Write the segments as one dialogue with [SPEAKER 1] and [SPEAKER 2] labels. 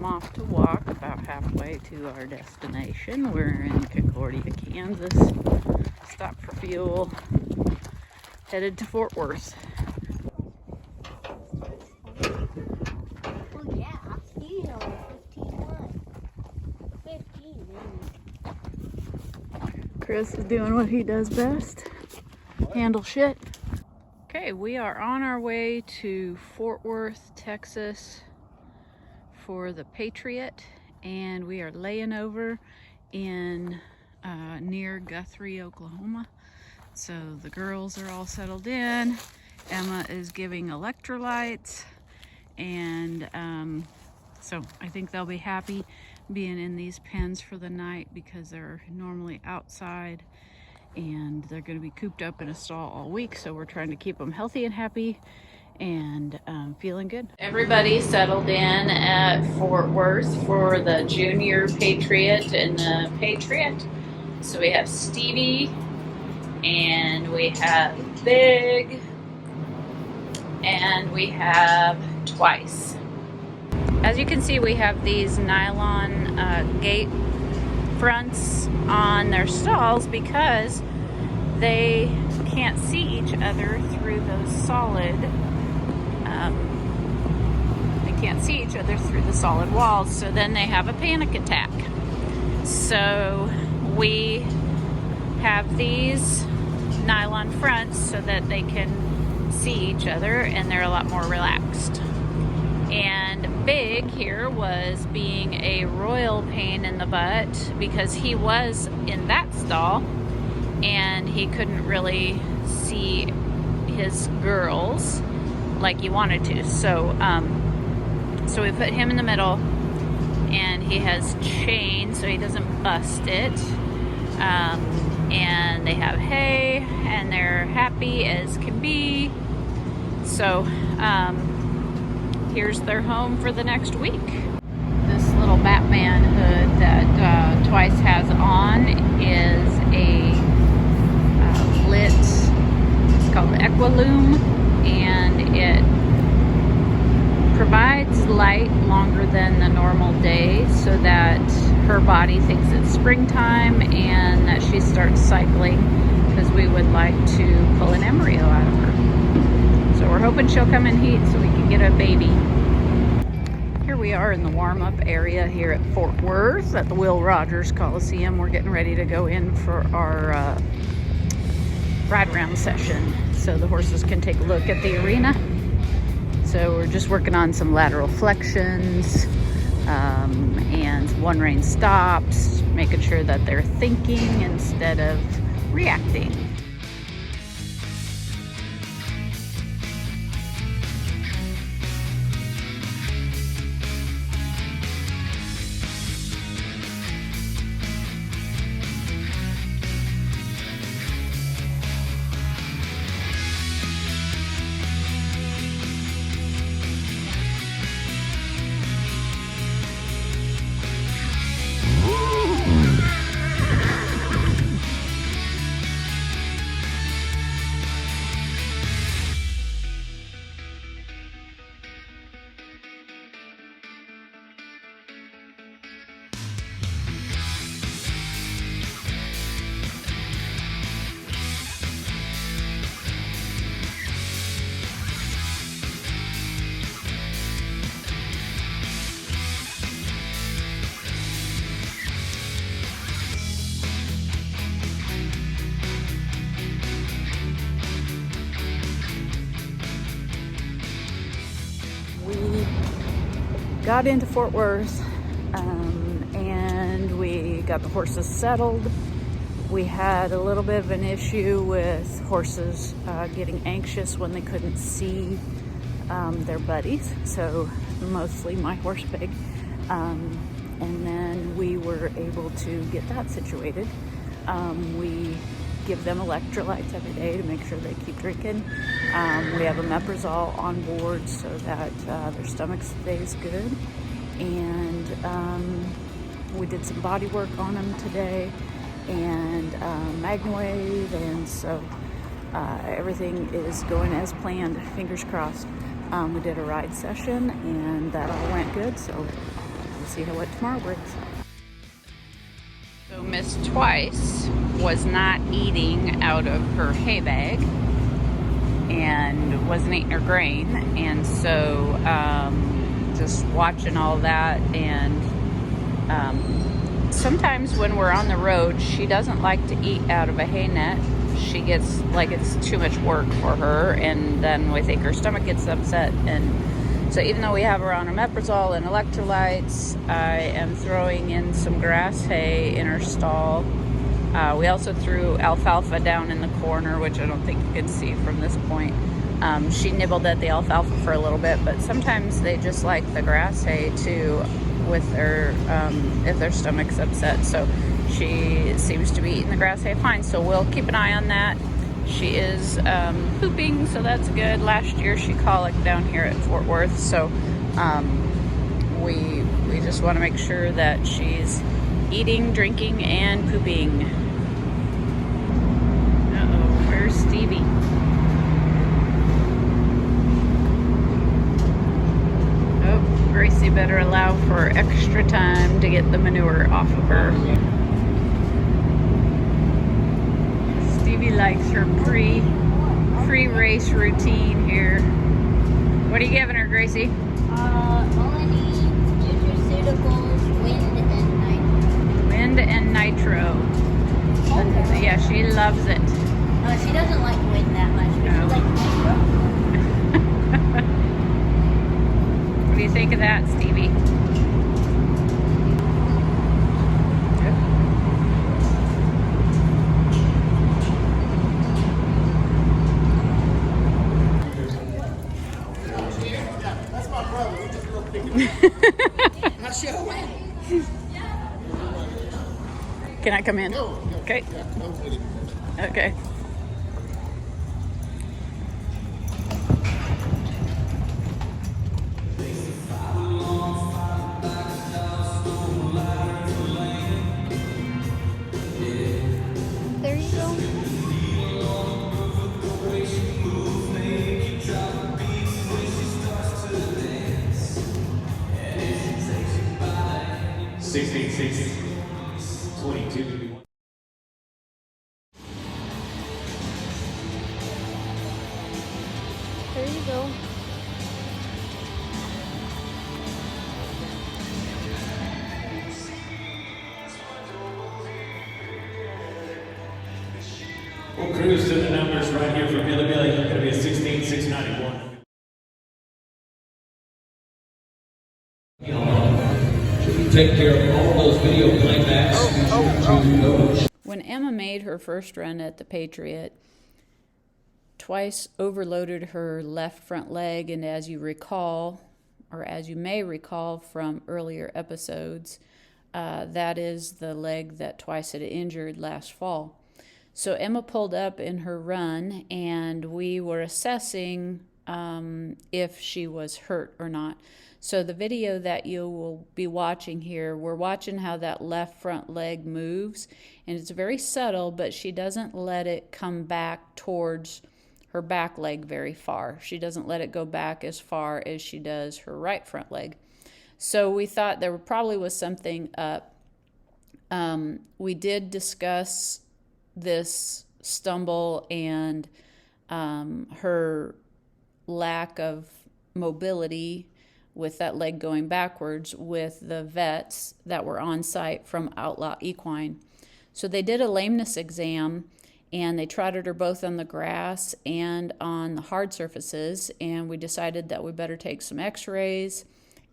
[SPEAKER 1] them off to walk about halfway to our destination. We're in Concordia, Kansas. Stopped for fuel. Headed to Fort Worth.
[SPEAKER 2] Oh yeah, you know, 15.
[SPEAKER 1] Chris is doing what he does best. Handle shit. Okay, we are on our way to Fort Worth, Texas for the Patriot, and we are laying over in near Guthrie, Oklahoma. So the girls are all settled in. Emma is giving electrolytes, and so I think they'll be happy being in these pens for the night because they're normally outside and they're going to be cooped up in a stall all week. So we're trying to keep them healthy and happy and feeling good. Everybody settled in at Fort Worth for the Junior Patriot and the Patriot. So we have Stevie and we have Big and we have Twice. As you can see, we have these nylon gate fronts on their stalls because they can't see each other through those solid walls, so then they have a panic attack. So we have these nylon fronts so that they can see each other and they're a lot more relaxed. And Big here was being a royal pain in the butt because he was in that stall and he couldn't really see his girls like he wanted to. So so we put him in the middle and he has chains so he doesn't bust it. And they have hay and they're happy as can be. So here's their home for the next week. This little Batman hood that Twice has on is a lit, it's called Equilume, and it provides light longer than the normal day so that her body thinks it's springtime and that she starts cycling, because we would like to pull an embryo out of her. So we're hoping she'll come in heat so we can get a baby. Here we are in the warm-up area here at Fort Worth at the Will Rogers Coliseum. We're getting ready to go in for our ride-around session so the horses can take a look at the arena. So we're just working on some lateral flexions and one rein stops, making sure that they're thinking instead of reacting. Got into Fort Worth and we got the horses settled. We had a little bit of an issue with horses getting anxious when they couldn't see their buddies, so mostly my horse Big, and then we were able to get that situated. We give them electrolytes every day to make sure they keep drinking. We have omeprazole on board so that their stomach stays good. And we did some body work on them today and Magnawave, and so everything is going as planned, fingers crossed. We did a ride session and that all went good, so see what tomorrow brings. So Miss Twice was not eating out of her hay bag and wasn't eating her grain, and so just watching all that. And sometimes when we're on the road, she doesn't like to eat out of a hay net. She gets like it's too much work for her, and then we think her stomach gets upset. And so even though we have her on omeprazole and electrolytes, I am throwing in some grass hay in her stall. We also threw alfalfa down in the corner, which I don't think you can see from this point. She nibbled at the alfalfa for a little bit, but sometimes they just like the grass hay too with their, if their stomach's upset. So she seems to be eating the grass hay fine, so we'll keep an eye on that. She is pooping, so that's good. Last year she colicked down here at Fort Worth, so we just want to make sure that she's eating, drinking, and pooping. Uh-oh, where's Stevie? Oh, Gracie better allow for extra time to get the manure off of her. Stevie likes her pre-race routine here. What are you giving her, Gracie?
[SPEAKER 2] Only nutraceuticals, wind, and nitro.
[SPEAKER 1] Wind and nitro.
[SPEAKER 2] Okay.
[SPEAKER 1] Yeah, she loves it.
[SPEAKER 2] No, she doesn't like wind that much, but
[SPEAKER 1] No.
[SPEAKER 2] she likes nitro.
[SPEAKER 1] What do you think of that, Stevie? Can I come in? Okay. Okay.
[SPEAKER 2] There you go.
[SPEAKER 3] There
[SPEAKER 2] you go.
[SPEAKER 3] We'll cruise to the numbers right here from Billy Billy. It's going to be a 16,691. Take care of all those video playbacks.
[SPEAKER 1] When Emma made her first run at the Patriot, Twice overloaded her left front leg, and as you recall, or as you may recall from earlier episodes, that is the leg that Twice had injured last fall. So Emma pulled up in her run, and we were assessing if she was hurt or not. So the video that you will be watching here, we're watching how that left front leg moves, and it's very subtle, but she doesn't let it come back towards her back leg very far. She doesn't let it go back as far as she does her right front leg. So we thought there probably was something up. We did discuss this stumble and her lack of mobility with that leg going backwards with the vets that were on site from Outlaw Equine. So they did a lameness exam, and they trotted her both on the grass and on the hard surfaces, and we decided that we better take some x-rays.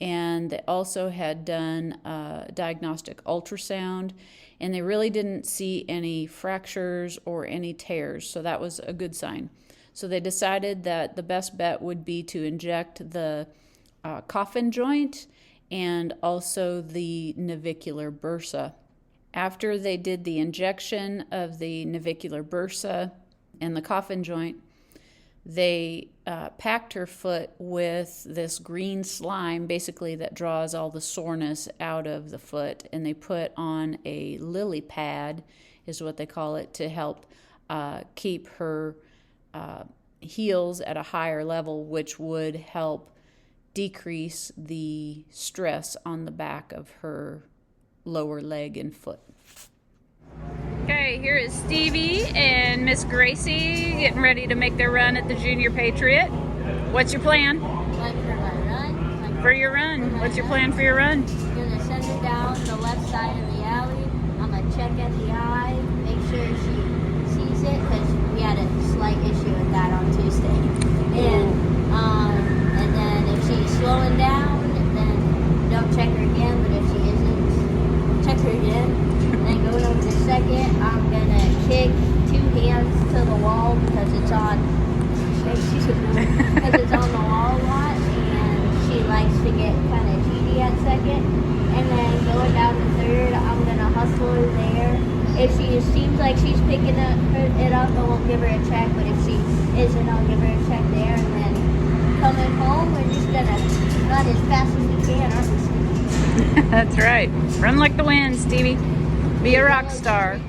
[SPEAKER 1] And they also had done a diagnostic ultrasound, and they really didn't see any fractures or any tears, so that was a good sign. So they decided that the best bet would be to inject the coffin joint and also the navicular bursa. After they did the injection of the navicular bursa and the coffin joint, they packed her foot with this green slime, basically, that draws all the soreness out of the foot, and they put on a lily pad, is what they call it, to help keep her heels at a higher level, which would help decrease the stress on the back of her lower leg and foot. Okay, here is Stevie and Miss Gracie getting ready to make their run at the Junior Patriot. What's your plan?
[SPEAKER 2] Like for my run? Like
[SPEAKER 1] For your run. What's your plan for your run?
[SPEAKER 2] I'm gonna send her down the left side of the alley. I'm gonna check at the eye, make sure she sees it, because we had a slight issue with that on Tuesday. And then if she's slowing down, then don't check her again. But if she isn't, check her again. Then going over to second, I'm gonna kick 2 hands to the wall because it's on. Because it's on the wall a lot, and she likes to get kind of cheaty at second. And then going down to third, I'm gonna hustle her there. If she seems like she's picking it up, I won't give her a check. But if she isn't, I'll give her a check there. And then coming home, we're just gonna run as fast as we can, aren't we, Stevie?
[SPEAKER 1] That's right. Run like the wind, Stevie. Be a rock star.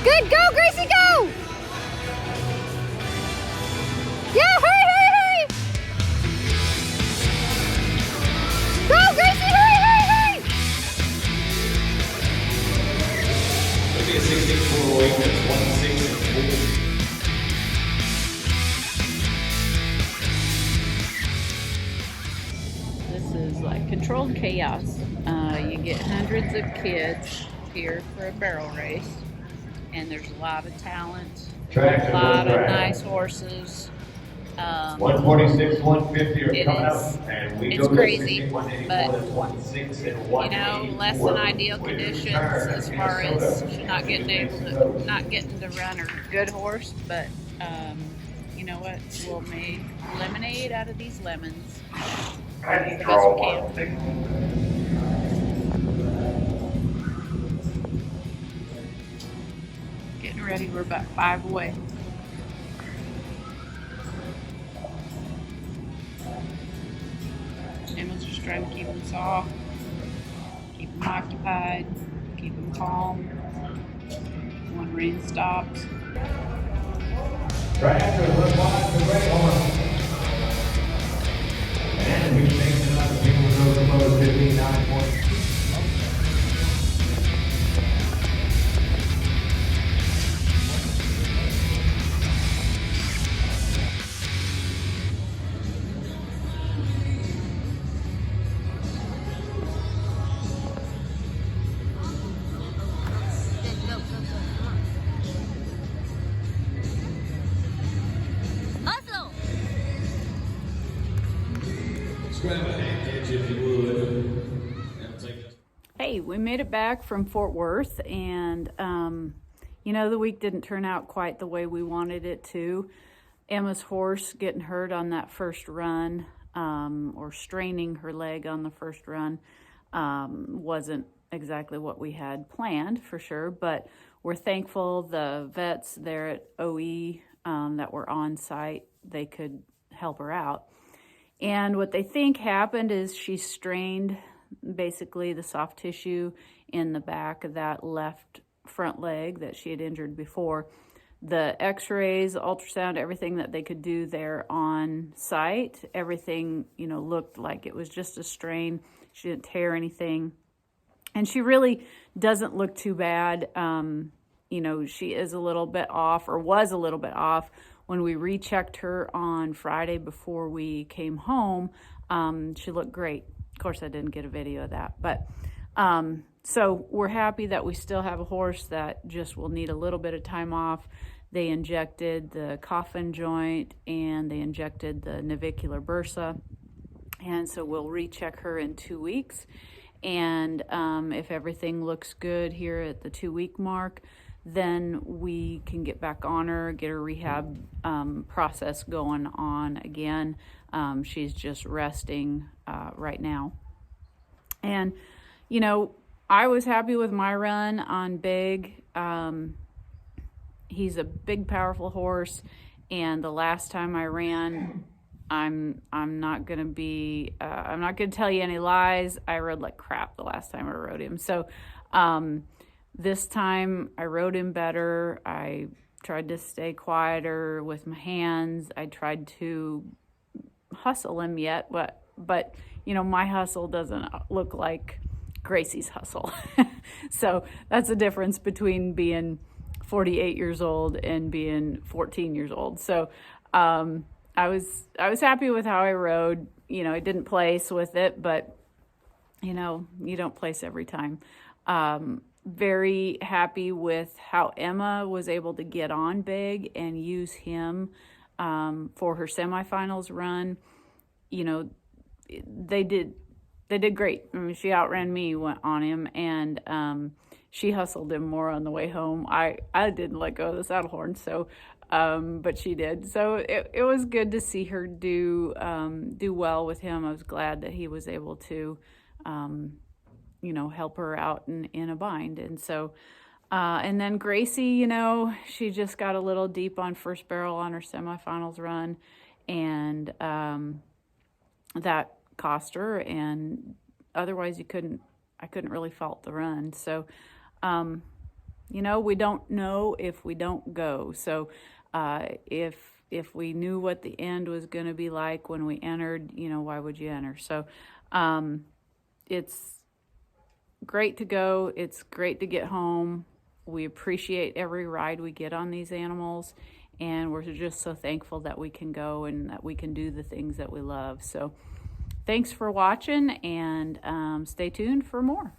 [SPEAKER 2] Good, go, Gracie, go! Yeah, hurry, hurry, hurry! Go, Gracie, hurry, hurry, hurry!
[SPEAKER 3] It'll be a 16.408, that's 1.6.
[SPEAKER 1] This is like controlled chaos. You get hundreds of kids here for a barrel race, and there's a lot of talent, a lot of nice horses.
[SPEAKER 3] 146, 150 are
[SPEAKER 1] It
[SPEAKER 3] coming
[SPEAKER 1] is-
[SPEAKER 3] up, and we
[SPEAKER 1] it's
[SPEAKER 3] go
[SPEAKER 1] crazy,
[SPEAKER 3] to 16, 184,
[SPEAKER 1] but,
[SPEAKER 3] that's 1.6 and
[SPEAKER 1] you
[SPEAKER 3] 180.
[SPEAKER 1] know, less than ideal conditions as far as not getting to run a good horse, but you know what? We'll make lemonade out of these lemons. Best we can. Getting ready, we're about 5 away. Emma's just trying to keep them soft, keep them occupied, keep them calm. When rain stops.
[SPEAKER 3] Right after the left wide, the red horn. And we think another people go to mode 59 points.
[SPEAKER 2] Hustle!
[SPEAKER 3] Grab a hand catch if you would.
[SPEAKER 1] Hey, we made it back from Fort Worth, and you know, the week didn't turn out quite the way we wanted it to. Emma's horse getting hurt on that first run, or straining her leg on the first run, wasn't exactly what we had planned for sure, but we're thankful the vets there at OE that were on site, they could help her out. And what they think happened is she strained basically the soft tissue in the back of that left front leg that she had injured before. The x-rays, ultrasound, everything that they could do there on site, everything, you know, looked like it was just a strain. She didn't tear anything. And she really doesn't look too bad. You know, she is a little bit off, or was a little bit off. When we rechecked her on Friday before we came home, she looked great. Of course, I didn't get a video of that, but So we're happy that we still have a horse that just will need a little bit of time off. They injected the coffin joint and they injected the navicular bursa. And so we'll recheck her in 2 weeks. And if everything looks good here at the 2-week mark, then we can get back on her, get her rehab process going on again. She's just resting right now. And, you know, I was happy with my run on Big. He's a big, powerful horse. And the last time I ran, I'm not gonna be, I'm not gonna tell you any lies. I rode like crap the last time I rode him. So this time I rode him better. I tried to stay quieter with my hands. I tried to hustle him yet, but you know, my hustle doesn't look like Gracie's hustle. So that's the difference between being 48 years old and being 14 years old. So I was happy with how I rode. You know, I didn't place with it, but you know, you don't place every time. Very happy with how Emma was able to get on Big and use him for her semifinals run. You know, they did great. I mean, she outran me on him, and she hustled him more on the way home. I didn't let go of the saddle horn, so but she did. So it was good to see her do well with him. I was glad that he was able to you know, help her out in a bind. And so and then Gracie, you know, she just got a little deep on first barrel on her semifinals run, and that cost her, and otherwise I couldn't really fault the run. So you know, we don't know if we don't go. So if we knew what the end was going to be like when we entered, you know, why would you enter? So it's great to go. It's great to get home. We appreciate every ride we get on these animals, and we're just so thankful that we can go and that we can do the things that we love. So thanks for watching, and stay tuned for more.